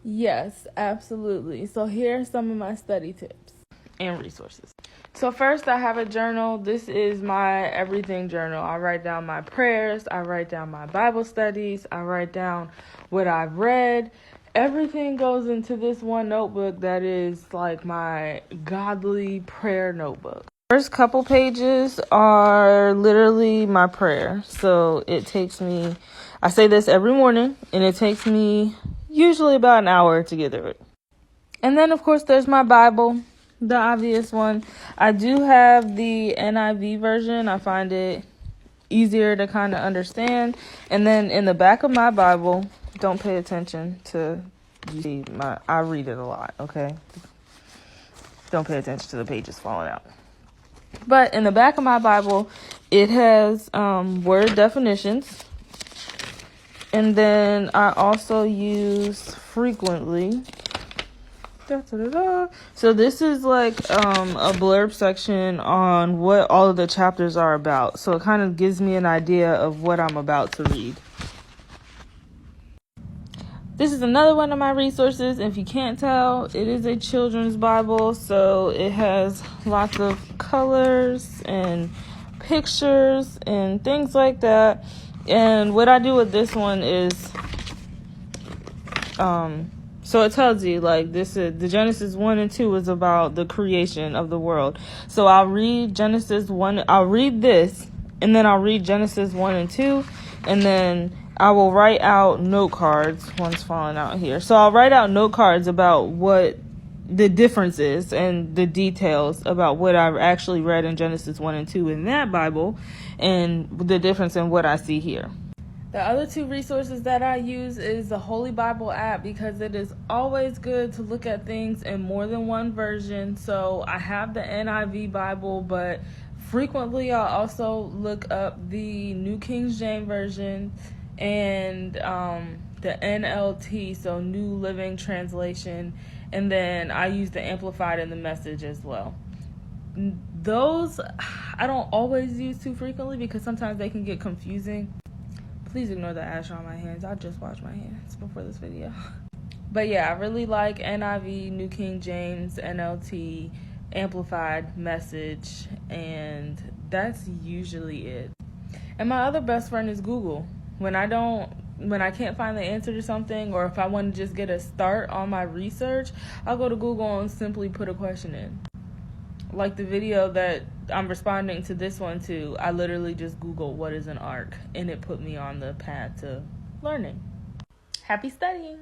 Yes, absolutely. So here are some of my study tips and resources. So first, I have a journal. This is my everything journal. I write down my prayers. I write down my Bible studies. I write down what I've read. Everything goes into this one notebook that is like my godly prayer notebook. First couple pages are literally my prayer. So it takes me, I say this every morning, and it takes me usually about an hour to get through it. And then, of course, there's my Bible, the obvious one. I do have the NIV version. I find it easier to kind of understand. And then in the back of my Bible, don't pay attention to, I read it a lot, okay? Don't pay attention to the pages falling out. But in the back of my Bible, it has word definitions. And then I also use frequently. So this is like a blurb section on what all of the chapters are about. So it kind of gives me an idea of what I'm about to read. This is another one of my resources. If you can't tell, it is a children's Bible. So it has lots of colors and pictures and things like that. And what I do with this one is, so it tells you like this is the Genesis 1 and 2 is about the creation of the world. So I'll read Genesis 1. I'll read this and then I'll read Genesis 1 and 2. And then I will write out note cards. One's falling out here. So I'll write out note cards about what the difference is and the details about what I've actually read in Genesis 1 and 2 in that Bible and the difference in what I see here. The other two resources that I use is the Holy Bible app because it is always good to look at things in more than one version. So I have the NIV Bible, but frequently I'll also look up the New King James Version and the NLT, so New Living Translation, and then I use the Amplified and the Message as well. Those I don't always use too frequently because sometimes they can get confusing. Please ignore the ash on my hands. I just washed my hands before this video. But yeah, I really like NIV, New King James, NLT, Amplified, Message, and that's usually it. And my other best friend is Google. When I can't find the answer to something, or if I want to just get a start on my research, I'll go to Google and simply put a question in. Like the video that I'm responding to this one to, I literally just Googled what is an arc, and it put me on the path to learning. Happy studying!